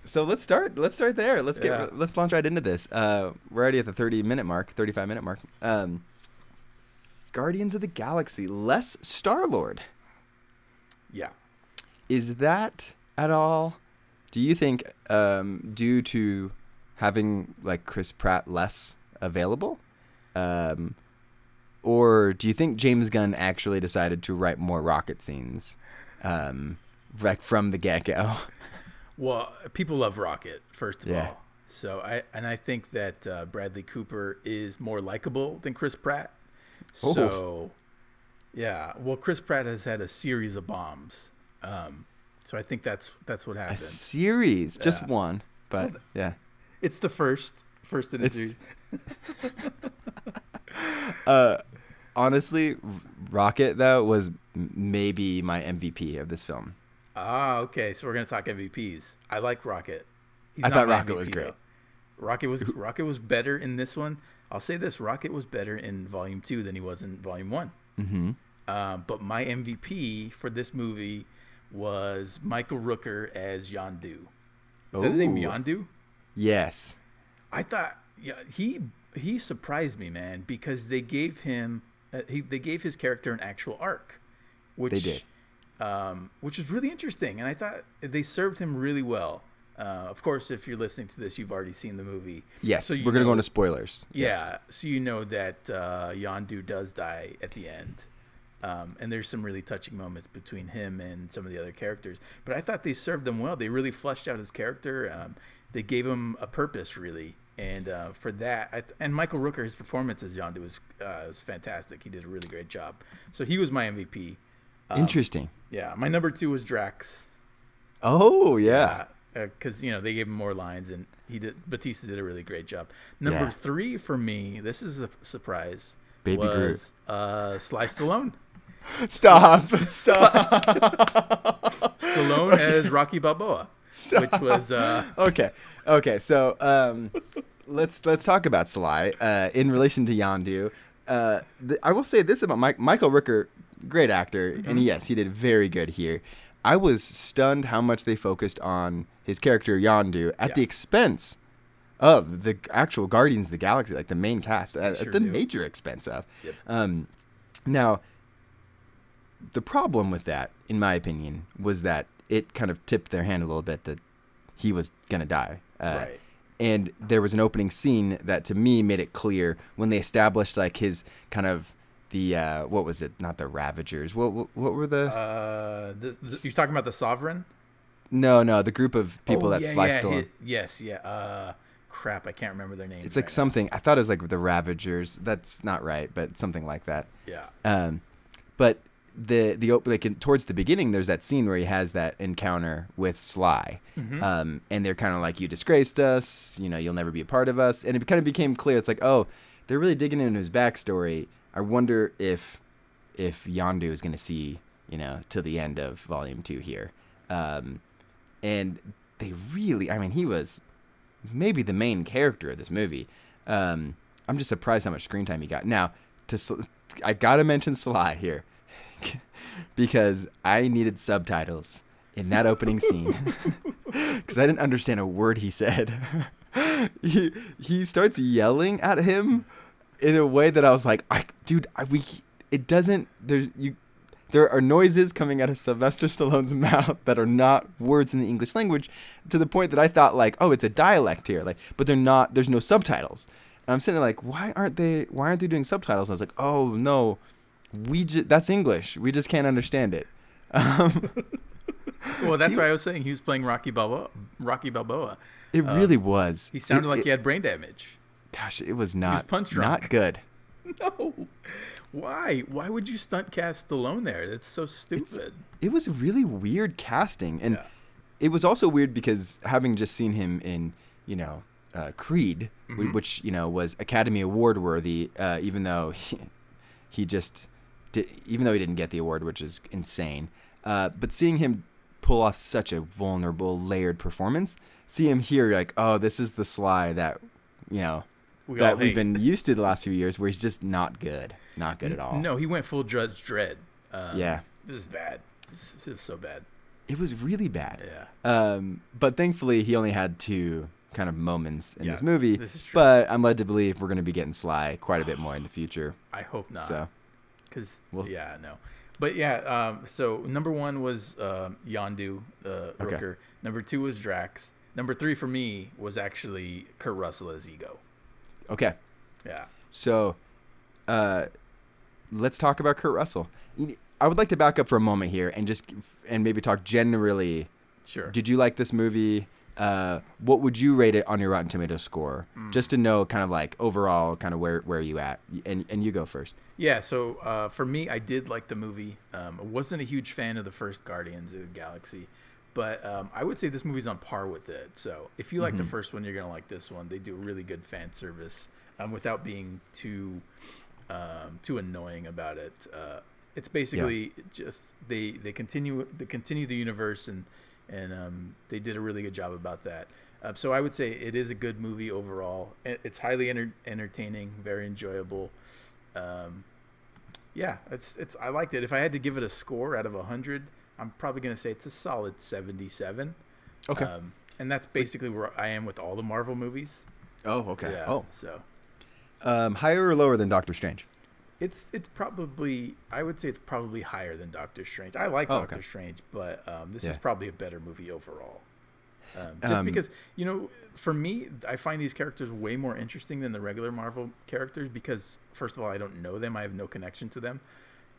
So let's start there. Let's launch right into this. We're already at the 35-minute mark. Guardians of the Galaxy, less Star-Lord. Yeah. Is that at all, do you think, due to having like Chris Pratt less available? Or do you think James Gunn actually decided to write more rocket scenes like from the get-go? Well, people love Rocket, first of all. So I think that Bradley Cooper is more likable than Chris Pratt. So, yeah. Well, Chris Pratt has had a series of bombs. So I think that's what happened. A series, just one, but yeah. It's the first in a series. Honestly, Rocket though was maybe my MVP of this film. Ah, okay. So we're gonna talk MVPs. I like Rocket. I thought Rocket was great. Rocket was better in this one. I'll say this: Rocket was better in Volume 2 than he was in Volume 1. Mm-hmm. But my MVP for this movie was Michael Rooker as Yondu. Is that his name, Yondu? Yes. I thought he surprised me, man, because they gave him they gave his character an actual arc, which they did, which was really interesting, and I thought they served him really well. Of course, if you're listening to this, you've already seen the movie. Yes, so we're going to go into spoilers. Yeah, yes. So you know that Yondu does die at the end. And there's some really touching moments between him and some of the other characters. But I thought they served them well. They really fleshed out his character. They gave him a purpose, really. And for that, and Michael Rooker, his performance as Yondu was fantastic. He did a really great job. So he was my MVP. Interesting. Yeah, my number 2 was Drax. Oh, yeah. Because they gave him more lines, and Bautista did a really great job. Number 3 for me, this is a surprise. Baby Groot. Sly Stallone. Stop. Stallone as Rocky Balboa. Stop. Which was okay. So let's talk about Sly in relation to Yondu. I will say this about Michael Rooker, great actor, and yes, he did very good here. I was stunned how much they focused on his character Yondu at the expense of the actual Guardians of the Galaxy, like the main cast, at the major expense of. Yep. Now, the problem with that, in my opinion, was that it kind of tipped their hand a little bit that he was going to die. Right. And there was an opening scene that, to me, made it clear when they established, like, his kind of the, what was it? Not the Ravagers. What were the... you're talking about the Sovereign? No, the group of people that Sly Stallone... Yes. Crap, I can't remember their names. It's like something... I thought it was like the Ravagers. That's not right, but something like that. Yeah. But towards the beginning, there's that scene where he has that encounter with Sly, and they're kind of like, "You disgraced us. You'll never be a part of us." And it kind of became clear. It's like, oh, they're really digging into his backstory. I wonder if Yondu is going to see till the end of Volume 2 here, and they really, he was maybe the main character of this movie. I'm just surprised how much screen time he got. Now, I gotta mention Sly here. Because I needed subtitles in that opening scene because I didn't understand a word he said. He starts yelling at him in a way that I was like, there are noises coming out of Sylvester Stallone's mouth that are not words in the English language, to the point that I thought, like, oh, it's a dialect here, like, but they're not. There's no subtitles. And I'm sitting there like, why aren't they doing subtitles? And I was like, oh no. That's English. We just can't understand it. Well, that's why I was saying he was playing Rocky Balboa. It really was. He sounded like he had brain damage. Gosh, it was not punch drunk. Not good. No. Why? Why would you stunt cast Stallone there? That's so stupid. It was really weird casting, and it was also weird because having just seen him in Creed, which was Academy Award worthy, even though he didn't get the award, which is insane. But seeing him pull off such a vulnerable, layered performance, see him here, like, oh, this is the Sly that, we've been used to the last few years, where he's just not good. Not good at all. No, he went full Judge Dredd. Yeah. It was bad. It was so bad. it was really bad. Yeah. But thankfully, he only had 2 kind of moments in this movie. This is true. But I'm led to believe we're going to be getting Sly quite a bit more in the future. I hope not. So, No. But so number 1 was Yondu, Rooker. Okay. Number 2 was Drax. Number 3 for me was actually Kurt Russell as Ego. Okay. Yeah. So, let's talk about Kurt Russell. I would like to back up for a moment here and maybe talk generally. Sure. Did you like this movie? What would you rate it on your Rotten Tomatoes score? Just to know kind of like overall kind of where you at. And you go first. Yeah, so for me, I did like the movie. I wasn't a huge fan of the first Guardians of the Galaxy, but I would say this movie's on par with it. So if you like the first one, you're going to like this one. They do really good fan service without being too annoying about it. It's basically just they continue the universe and they did a really good job about that. So I would say it is a good movie overall. It's highly entertaining, very enjoyable. It's I liked it. If I had to give it a score out of 100, I'm probably going to say it's a solid 77. Okay. And that's basically where I am with all the Marvel movies. Oh, okay. Yeah, so higher or lower than Doctor Strange? It's probably, I would say it's probably higher than Doctor Strange. I like Doctor Strange, but this is probably a better movie overall. Just because, for me, I find these characters way more interesting than the regular Marvel characters because, first of all, I don't know them. I have no connection to them.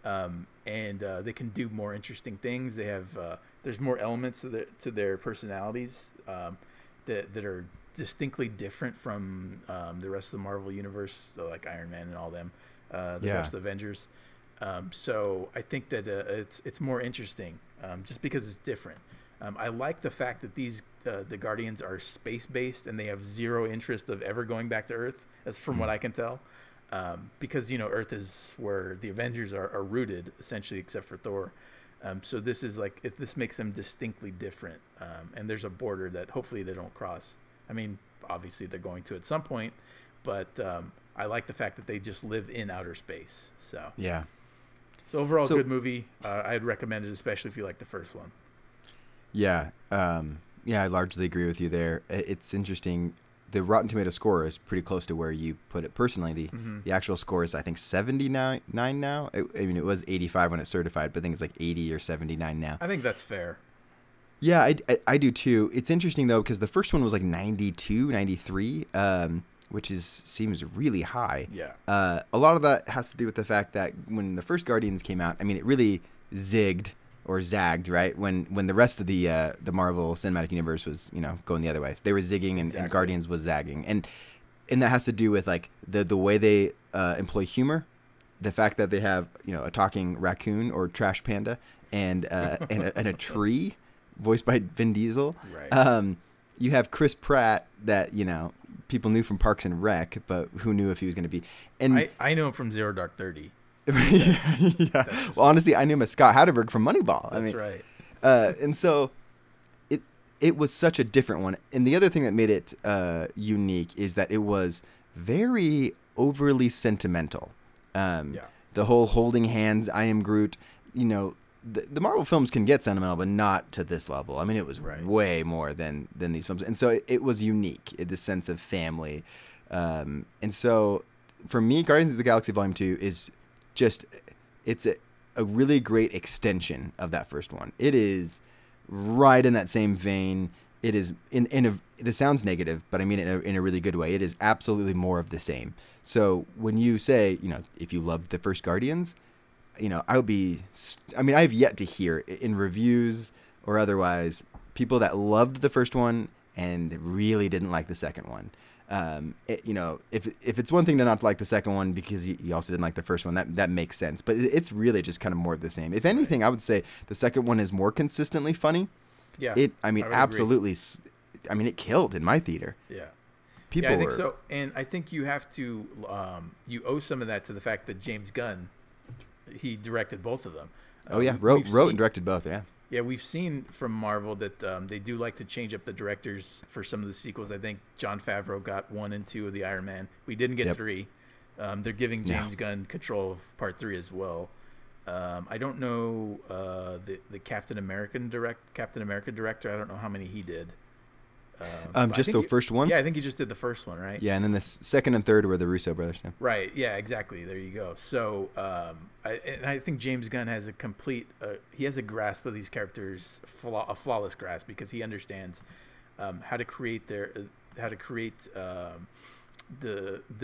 And they can do more interesting things. They have there's more elements to their personalities that are distinctly different from the rest of the Marvel universe, like Iron Man and all them. The rest of the Avengers. So I think that it's more interesting just because it's different. I like the fact that these the Guardians are space-based and they have zero interest of ever going back to Earth, as from what I can tell. Because, Earth is where the Avengers are rooted, essentially, except for Thor. So this is this makes them distinctly different. And there's a border that hopefully they don't cross. I mean, obviously they're going to at some point, but I like the fact that they just live in outer space. So yeah. So overall, good movie. I'd recommend it, especially if you like the first one. Yeah. I largely agree with you there. It's interesting. The Rotten Tomatoes score is pretty close to where you put it personally. The actual score is, I think, 79 now. It was 85 when it's certified, but I think it's like 80 or 79 now. I think that's fair. Yeah, I do too. It's interesting, though, because the first one was like 92, 93. Which seems really high. Yeah. A lot of that has to do with the fact that when the first Guardians came out, I mean, it really zigged or zagged, right? When the rest of the Marvel Cinematic Universe was, going the other way. They were zigging and Guardians was zagging. And that has to do with like the way they employ humor, the fact that they have, a talking raccoon or trash panda and a tree voiced by Vin Diesel. Right. You have Chris Pratt that, people knew from Parks and Rec, but who knew if he was going to be? And I know him from Zero Dark 30. Yeah. Well, honestly, I knew him as Scott Hatterberg from Moneyball. That's right. And so it was such a different one. And the other thing that made it unique is that it was very overly sentimental. The whole holding hands, I am Groot, the Marvel films can get sentimental, but not to this level. I mean, it was way more than these films. And so it was unique in the sense of family. And so for me, Guardians of the Galaxy Volume 2 is just, it's a really great extension of that first one. It is right in that same vein. It is this sounds negative, but I mean it in a really good way. It is absolutely more of the same. So when you say, if you loved the first Guardians, I have yet to hear in reviews or otherwise people that loved the first one and really didn't like the second one. If it's one thing to not like the second one because you also didn't like the first one, that makes sense. But it's really just kind of more of the same. If anything, I would say the second one is more consistently funny. Yeah. Absolutely. Agree. I mean, it killed in my theater. Yeah. I think so. And I think you have to, you owe some of that to the fact that James Gunn, he directed both of them. Wrote and directed both. Yeah, we've seen from Marvel that they do like to change up the directors for some of the sequels. I think Jon Favreau got 1 and 2 of the Iron Man. We didn't get 3. They're giving James Gunn control of Part 3 as well. I don't know the Captain America director. I don't know how many he did. Just the first one? Yeah, I think he just did the first one, right? Yeah, and then the second and third were the Russo brothers. Yeah. Right. Yeah. Exactly. There you go. So, I think James Gunn has a complete. He has a grasp of these characters, a flawless grasp, because he understands how to create the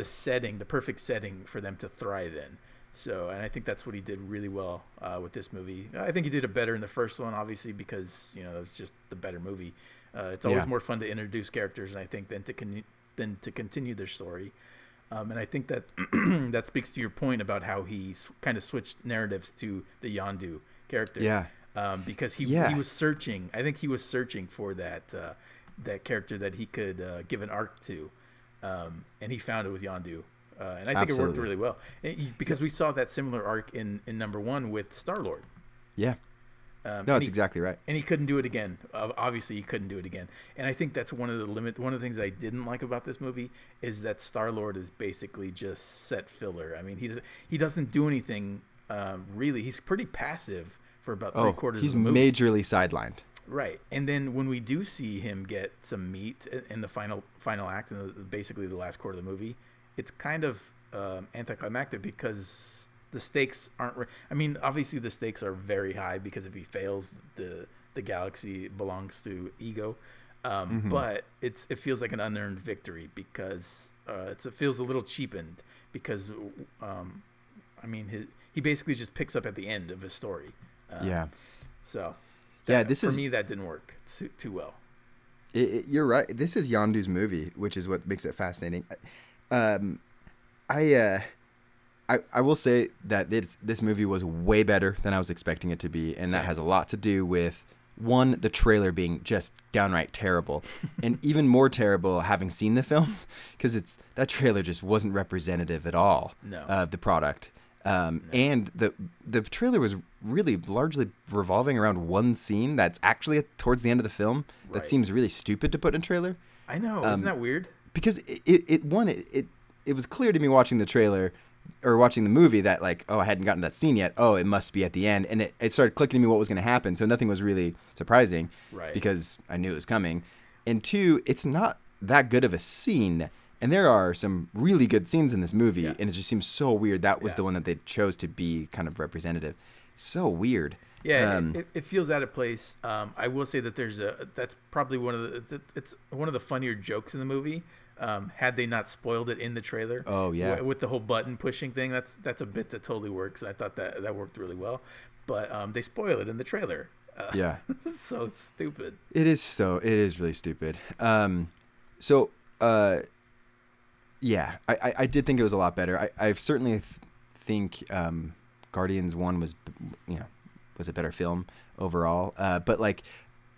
setting, the perfect setting for them to thrive in. So, and I think that's what he did really well with this movie. I think he did it better in the first one, obviously, because it was just the better movie. It's always more fun to introduce characters, and I think than to continue their story. And I think that that speaks to your point about how he kind of switched narratives to the Yondu character. Yeah. Because he was searching. I think he was searching for that character that he could give an arc to, and he found it with Yondu. And I think it worked really well because we saw that similar arc in number 1 with Star-Lord. Yeah. No, that's exactly right. And he couldn't do it again. Obviously, he couldn't do it again. And I think that's one of the things that I didn't like about this movie is that Star-Lord is basically just set filler. I mean, he doesn't do anything really. He's pretty passive for about 3/4 of the movie. He's majorly sidelined. Right. And then when we do see him get some meat in the final act, basically the last quarter of the movie, it's kind of anticlimactic because the stakes aren't. I mean, obviously the stakes are very high because if he fails, the galaxy belongs to Ego. But it feels like an unearned victory because it feels a little cheapened because I mean he basically just picks up at the end of his story. So for me that didn't work too well. You're right. This is Yondu's movie, which is what makes it fascinating. I will say that this movie was way better than I was expecting it to be, and that has a lot to do with, one, the trailer being just downright terrible, and even more terrible having seen the film, because that trailer just wasn't representative at all of the product. And the trailer was really largely revolving around one scene that's actually towards the end of the film that seems really stupid to put in a trailer. I know, isn't that weird? Because it was clear to me watching the trailer or watching the movie that I hadn't gotten that scene yet. Oh, it must be at the end. And it started clicking to me what was going to happen. So nothing was really surprising because I knew it was coming. And 2, it's not that good of a scene. And there are some really good scenes in this movie. And it just seems so weird. That was the one that they chose to be kind of representative. So weird. Yeah, it feels out of place. I will say that that's probably it's one of the funnier jokes in the movie. Had they not spoiled it in the trailer, with the whole button pushing thing, that's a bit that totally works. I thought that worked really well, but they spoil it in the trailer. So stupid. It is really stupid. I did think it was a lot better. I certainly think Guardians 1 was a better film overall. But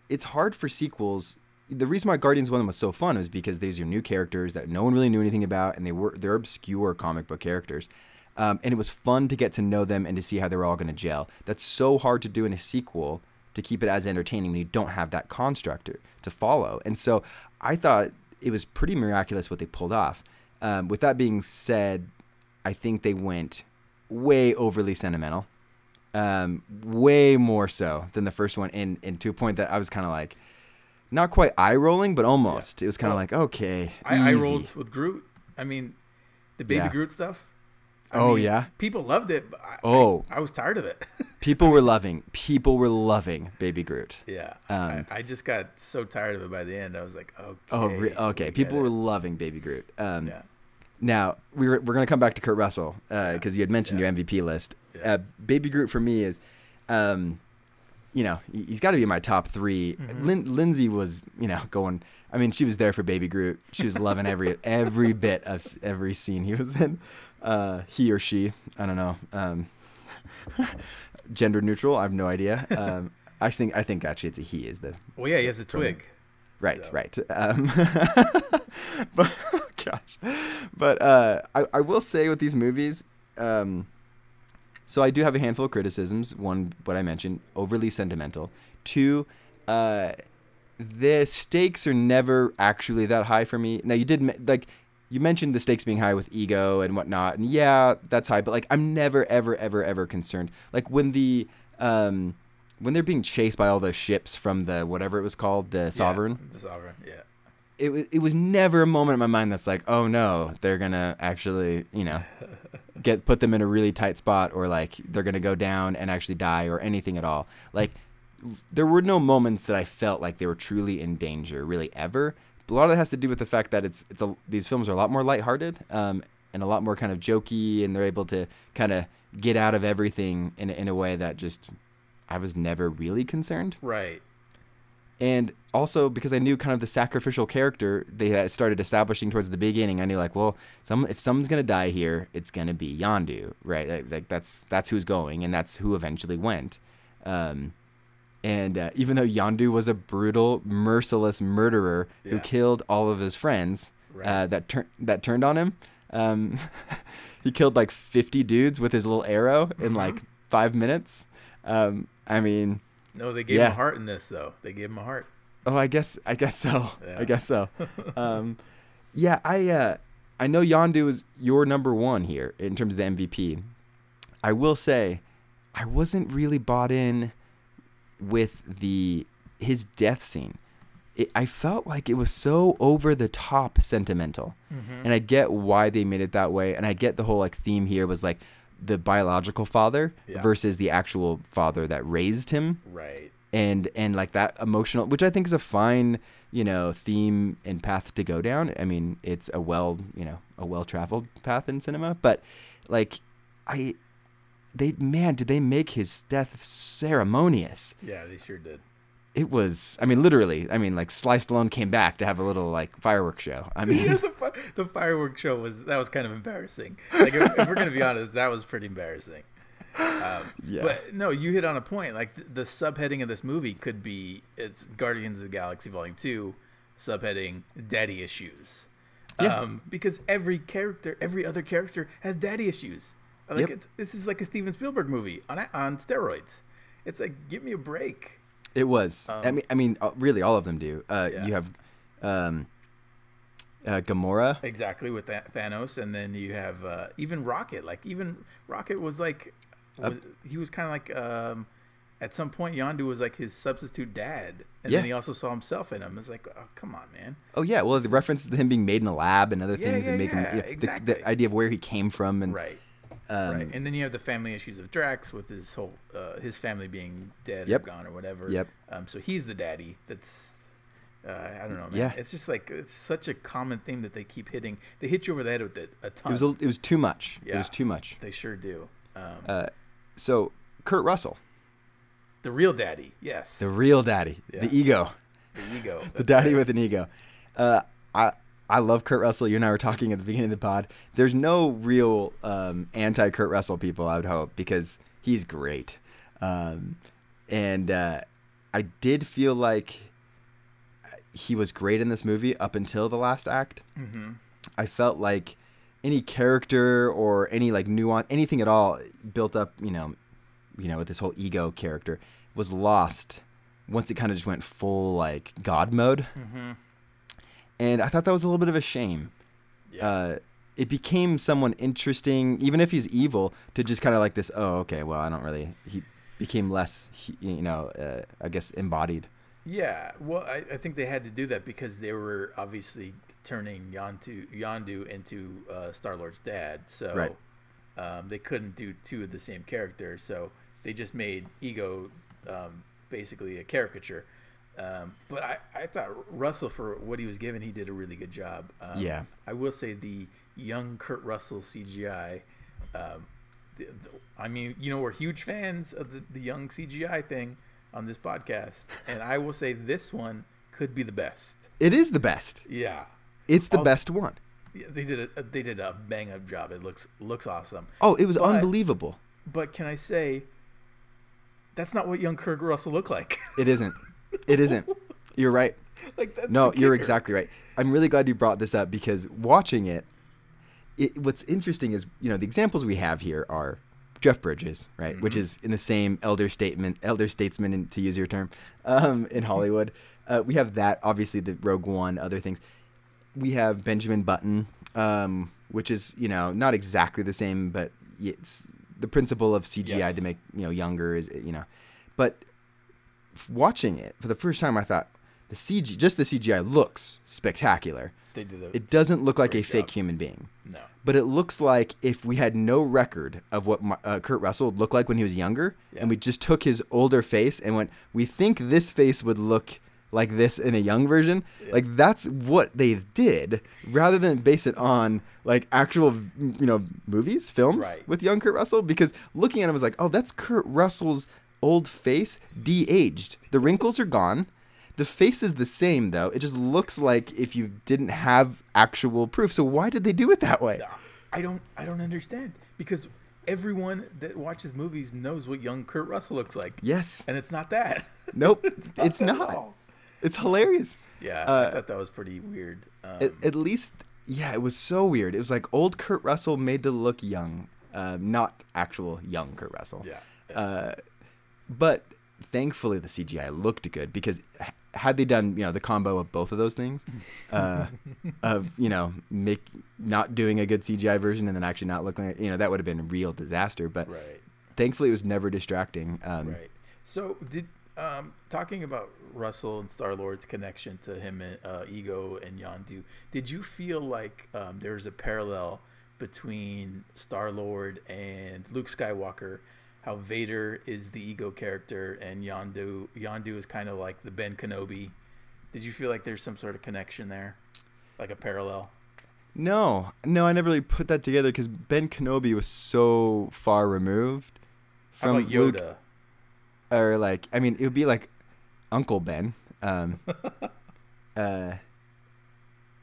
it's hard for sequels. The reason why Guardians 1 was so fun was because these are new characters that no one really knew anything about, and they're obscure comic book characters. And it was fun to get to know them and to see how they were all going to gel. That's so hard to do in a sequel to keep it as entertaining when you don't have that construct to follow. And so I thought it was pretty miraculous what they pulled off. With that being said, I think they went way overly sentimental, way more so than the first one, and to a point that I was kind of not quite eye-rolling, but almost. It was kind of okay. I rolled with Groot. I mean, the baby Groot stuff. I mean, people loved it, but I was tired of it. People were loving Baby Groot. Yeah. I just got so tired of it by the end. I was like, okay. People were loving Baby Groot. Now, we're going to come back to Kurt Russell because you had mentioned your MVP list. Baby Groot for me is... he's got to be in my top 3. Lindsay was, going. I mean, she was there for Baby Groot. She was loving every bit of every scene he was in. He or she, I don't know. Gender neutral. I have no idea. I think actually it's a he. Is the he has a twig. Right. But gosh, but I will say with these movies. So I do have a handful of criticisms. One, what I mentioned, overly sentimental. 2, the stakes are never actually that high for me. Now, you did you mentioned the stakes being high with ego and whatnot, and yeah, that's high. But like, I'm never, ever, ever, ever concerned. Like when when they're being chased by all those ships from the whatever it was called, the Sovereign. The Sovereign, yeah. It was never a moment in my mind that's like, oh no, they're gonna actually, put them in a really tight spot, or like they're gonna go down and actually die, or anything at all. Like, there were no moments that I felt like they were truly in danger, really, ever. But a lot of that has to do with the fact that these films are a lot more lighthearted, and a lot more kind of jokey, and they're able to kind of get out of everything in a way that just I was never really concerned. Right. And also because I knew kind of the sacrificial character they had started establishing towards the beginning, I knew like, well, if someone's gonna die here, it's gonna be Yondu, right? Like that's who's going, and that's who eventually went. And even though Yondu was a brutal, merciless murderer who killed all of his friends, that turned on him, he killed like 50 dudes with his little arrow in like 5 minutes. I mean. No, they gave him a heart in this, though. They gave him a heart. Oh, I guess so. Yeah. I guess so. I know Yondu is your number one here in terms of the MVP. I will say, I wasn't really bought in with his death scene. I felt like it was so over the top sentimental, and I get why they made it that way, and I get the whole like theme here was like the biological father versus the actual father that raised him. Right. And like that emotional, which I think is a fine, theme and path to go down. I mean, it's a well-traveled path in cinema, but like did they make his death ceremonious? Yeah, they sure did. It was, literally, like Sly Stallone came back to have a little like fireworks show. The fireworks show was kind of embarrassing. Like if we're gonna be honest, that was pretty embarrassing. But no, you hit on a point. Like the subheading of this movie could be it's Guardians of the Galaxy Volume 2, subheading Daddy Issues. Because every other character has daddy issues. Like this is like a Steven Spielberg movie on steroids. It's like, give me a break. It was. Really, all of them do. You have Gamora. Exactly, with Thanos, and then you have even Rocket. Like, even Rocket was like, he was kind of like, at some point, Yondu was like his substitute dad. And then he also saw himself in him. It's like, oh, come on, man. Oh, yeah. Well, the reference to him being made in a lab and other things. And make him, exactly. The idea of where he came from. And, right. And then you have the family issues of Drax with his whole his family being dead or gone or whatever. Yep. So he's the daddy. That's I don't know, man. Yeah. It's just like it's such a common theme that they keep hitting. They hit you over the head with it a ton. It was too much. Yeah, it was too much. They sure do. So Kurt Russell, the real daddy. Yes. The real daddy. Yeah. The ego. The ego. The daddy with an ego. I love Kurt Russell. You and I were talking at the beginning of the pod. There's no real anti-Kurt Russell people, I would hope, because he's great. And I did feel like he was great in this movie up until the last act. Mm-hmm. I felt like any character or any like nuance, anything at all built up, with this whole ego character was lost once it kind of just went full like God mode. Mm-hmm. And I thought that was a little bit of a shame. Yeah. It became someone interesting, even if he's evil, to just kind of like this, oh, okay, well, I don't really... He became less, I guess, embodied. Yeah, well, I think they had to do that because they were obviously turning Yondu into Star-Lord's dad. So they couldn't do two of the same character. So they just made Ego basically a caricature. But I thought Russell, for what he was given, he did a really good job. I will say the young Kurt Russell CGI, we're huge fans of the young CGI thing on this podcast. And I will say this one could be the best. It is the best. Yeah. It's the best one. Yeah, they did a bang up job. It looks awesome. Oh, it was unbelievable. But can I say, that's not what young Kurt Russell looked like. It isn't. It isn't. You're right. No, you're exactly right. I'm really glad you brought this up because watching it, what's interesting is, the examples we have here are Jeff Bridges, right? Mm-hmm. Which is in the same elder statesman, to use your term, in Hollywood. We have that, obviously the Rogue One, other things. we have Benjamin Button, which is, you know, not exactly the same, but it's the principle of CGI to make, you know, younger is, you know. But watching it for the first time, I thought the CGI looks spectacular. They did it doesn't look like a fake job. human being. No. But it looks like if we had no record of what Kurt Russell looked like when he was younger, and we just took his older face and went, we think this face would look like this in a young version. Like, that's what they did, rather than base it on like actual, you know, movies, films with young Kurt Russell. Because looking at him, I was like, oh, that's Kurt Russell's old face, de-aged. The wrinkles are gone. The face is the same, though. It just looks like if you didn't have actual proof. So why did they do it that way? I don't understand, because everyone that watches movies knows what young Kurt Russell looks like. Yes. And it's not that. Nope. It's not. It's hilarious. Yeah, I thought that was pretty weird. At least, yeah, it was so weird. It was like old Kurt Russell made to look young, not actual young Kurt Russell. Yeah. But thankfully the CGI looked good, because had they done, you know, the combo of both of those things, of, you know, not doing a good CGI version and then actually not looking like, you know, that would have been a real disaster. But thankfully it was never distracting. Right. So talking about Russell and Star-Lord's connection to him and Ego and Yondu, did you feel like there was a parallel between Star-Lord and Luke Skywalker? How Vader is the Ego character and Yondu is kind of like the Ben Kenobi. Did you feel like there's some sort of connection there, like a parallel? No, I never really put that together, because Ben Kenobi was so far removed from How about Yoda? Luke, or like, I mean, it would be like Uncle Ben, yeah,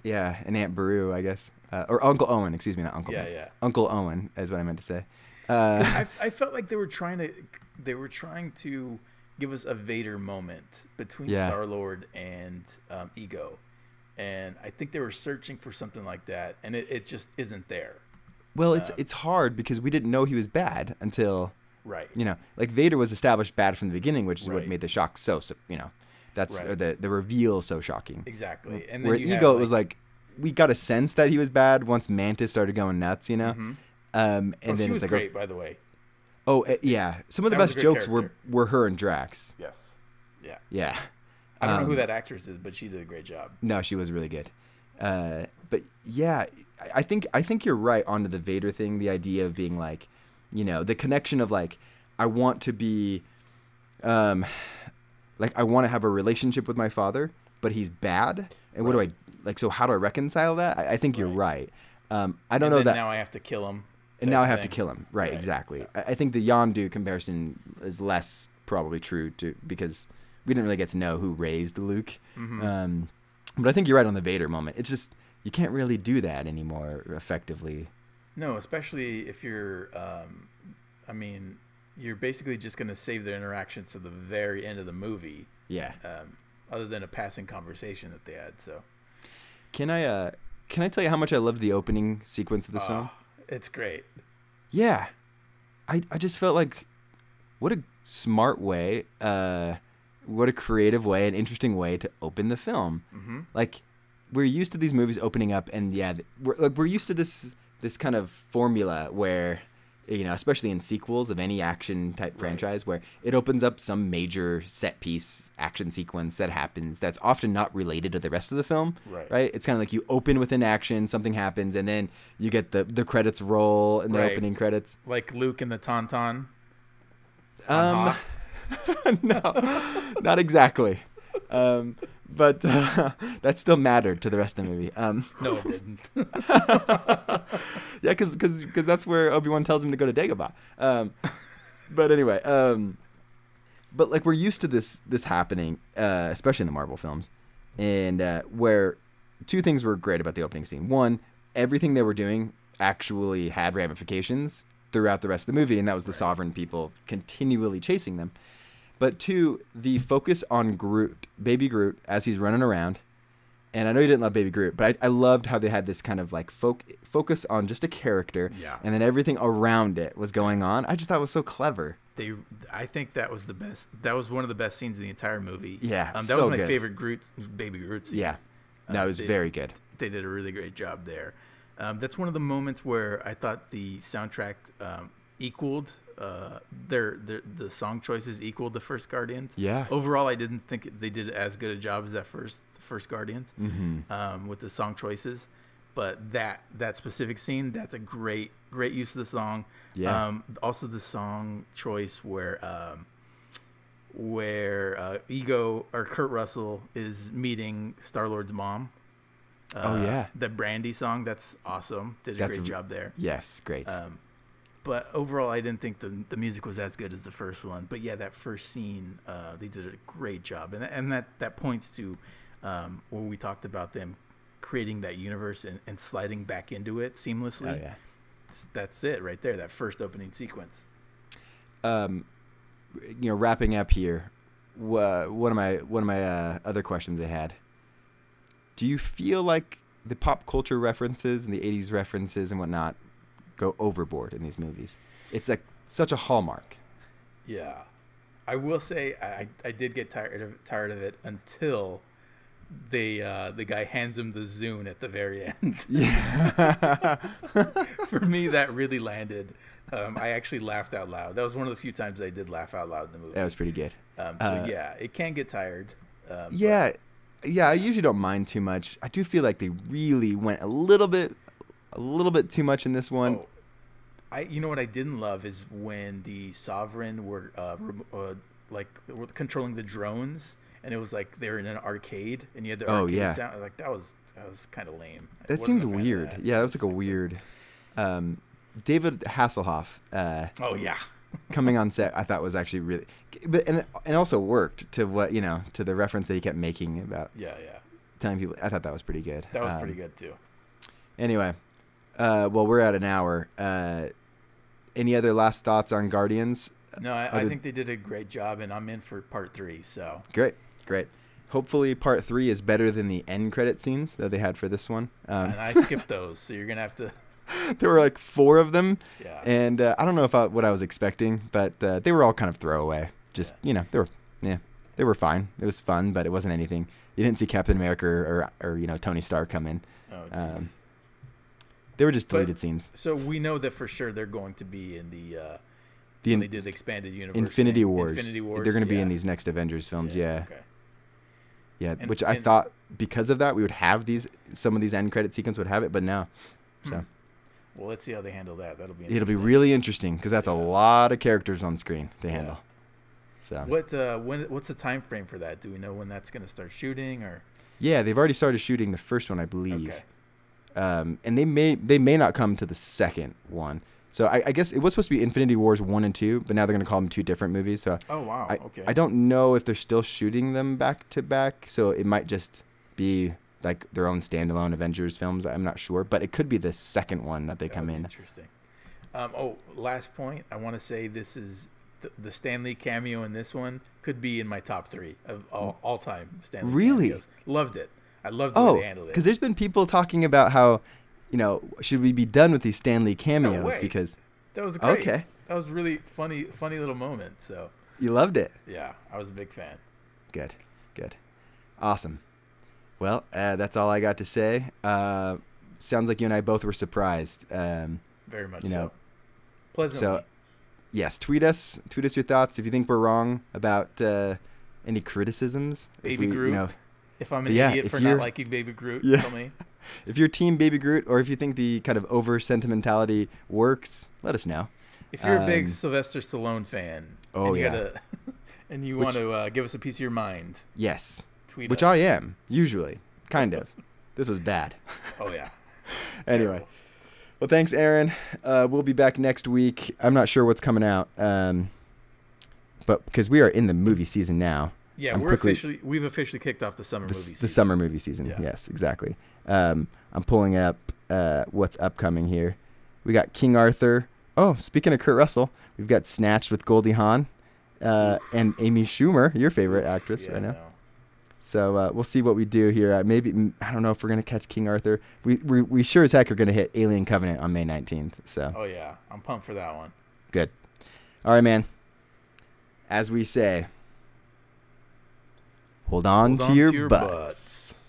and Aunt Beru, I guess, or Uncle Owen. Excuse me, not Uncle Ben. Yeah. Uncle Owen is what I meant to say. I felt like they were trying to give us a Vader moment between Star-Lord and Ego, and I think they were searching for something like that, and it just isn't there. Well, it's hard, because we didn't know he was bad until, you know, like Vader was established bad from the beginning, which is what made the shock so, you know, that's or the reveal so shocking. Exactly. And where Ego, it was like we got a sense that he was bad once Mantis started going nuts, you know. Mm-hmm. And then she it's was like, great, by the way. Oh, yeah. Some of the best jokes were her and Drax. Yes. Yeah. Yeah. I don't know who that actress is, but she did a great job. No, she was really good. But yeah, I think you're right onto the Vader thing. The idea of being like, you know, the connection of like, I want to be, like I want to have a relationship with my father, but he's bad. And what do I like? So how do I reconcile that? I think you're right. I don't know that now I have to kill him. And now I have to kill him. Right, exactly. Yeah. I think the Yondu comparison is less probably true, because we didn't really get to know who raised Luke. Mm-hmm. But I think you're right on the Vader moment. It's just, you can't really do that anymore effectively. No, especially if you're, I mean, you're basically just going to save their interactions to the very end of the movie. Yeah. Other than a passing conversation that they had. So, can I tell you how much I loved the opening sequence of this film? It's great. Yeah. I just felt like, what a smart way, what a creative way, an interesting way to open the film. Mm-hmm. Like, we're used to these movies opening up, and we're used to this kind of formula where, you know, especially in sequels of any action type franchise, where it opens up some major set piece action sequence that happens that's often not related to the rest of the film. Right? It's kind of like you open with an action, something happens, and then you get the credits roll and the opening credits. Like Luke and the Tauntaun. No, not exactly. But that still mattered to the rest of the movie. No, it didn't. Yeah, because that's where Obi-Wan tells him to go to Dagobah. But anyway, but like we're used to this happening, especially in the Marvel films, and where two things were great about the opening scene. One, everything they were doing actually had ramifications throughout the rest of the movie, and that was the Sovereign people continually chasing them. But two, the focus on Groot, Baby Groot, as he's running around. And I know you didn't love Baby Groot, but I loved how they had this kind of like focus on just a character, and then everything around it was going on. I just thought it was so clever. I think that was the best. That was one of the best scenes in the entire movie. Yeah, that was my favorite Baby Groot scene. Yeah, that was very good. They did a really great job there. That's one of the moments where I thought the soundtrack equaled the song choices equaled the first Guardians. Yeah. Overall, I didn't think they did as good a job as that first Guardians with the song choices. But that specific scene, that's a great use of the song. Yeah. Also the song choice where Ego or Kurt Russell is meeting Star-Lord's mom. The Brandy song, that's awesome. Did a great job there. Yes, great. But overall, I didn't think the music was as good as the first one. But yeah, that first scene, they did a great job, and that points to where we talked about them creating that universe and sliding back into it seamlessly. Oh yeah, that's it right there. That first opening sequence. Wrapping up here, one of my other questions I had. Do you feel like the pop culture references and the 80s references and whatnot go overboard in these movies? It's like such a hallmark. Yeah. I will say I did get tired of it until the guy hands him the Zune at the very end. Yeah. For me, that really landed. I actually laughed out loud. That was one of the few times I did laugh out loud in the movie. That was pretty good. Yeah, it can get tired. Yeah, I usually don't mind too much. I do feel like they really went a little bit too much in this one. You know what I didn't love is when the Sovereign were were controlling the drones, and it was like they were in an arcade, and you had the arcade sound. Like that was kind of lame. That seemed weird. That was like a weird. David Hasselhoff. Coming on set, I thought was actually really, and also worked to what to the reference that he kept making about telling people. I thought that was pretty good. That was pretty good too. Anyway, we're at an hour. Any other last thoughts on Guardians? No, I think they did a great job, and I'm in for part 3. So great. Hopefully, part 3 is better than the end credit scenes that they had for this one. And I skipped those, so you're gonna have to. There were like 4 of them, and I don't know what I was expecting, but they were all kind of throwaway. Just they were fine. It was fun, but it wasn't anything. You didn't see Captain America or Tony Stark come in. Oh, they were just deleted scenes. So we know that for sure they're going to be in when they did the expanded universe. Infinity Wars. Infinity Wars. They're going to be in these next Avengers films. Yeah. Okay. Yeah, which I thought because of that we would have some of these end credit sequences would have it, but no. So. Well, let's see how they handle that. It'll be really interesting because that's a lot of characters on screen to handle. So what's the time frame for that? Do we know when that's going to start shooting or? Yeah, they've already started shooting the first one, I believe. Okay. And they may not come to the second one. So I guess it was supposed to be Infinity Wars 1 and 2, but now they're going to call them 2 different movies. So oh wow, okay. I don't know if they're still shooting them back to back, so it might just be like their own standalone Avengers films. I'm not sure, but it could be the second one that they come in. Interesting. Last point. I want to say this is the Stan Lee cameo in this one could be in my top 3 of all time Stan Lee really cameos. Loved it. I loved the way they handled it. Because there's been people talking about how, should we be done with these Stan Lee cameos? No way. Because that was great. Okay. That was really funny little moment. So you loved it. Yeah, I was a big fan. Good. Awesome. Well, that's all I got to say. Sounds like you and I both were surprised. Very much so. Pleasantly. So, yes, tweet us your thoughts if you think we're wrong about any criticisms. Baby Groot. If I'm an idiot for not liking Baby Groot, tell me. If you're Team Baby Groot, or if you think the kind of over sentimentality works, let us know. If you're a big Sylvester Stallone fan, and you want to give us a piece of your mind, yes. Which I am, usually. Kind of. This was bad. Oh, yeah. Anyway. Terrible. Well, thanks, Aaron. We'll be back next week. I'm not sure what's coming out, but because we are in the movie season now. Yeah, we've officially kicked off the summer movie season. The summer movie season, yes, exactly. I'm pulling up what's upcoming here. We got King Arthur. Oh, speaking of Kurt Russell, we've got Snatched with Goldie Hawn and Amy Schumer, your favorite actress right now. No. So we'll see what we do here. Maybe I don't know if we're gonna catch King Arthur. We sure as heck are gonna hit Alien Covenant on May 19th. So. Oh yeah, I'm pumped for that one. Good. All right, man. As we say, hold on to your butts.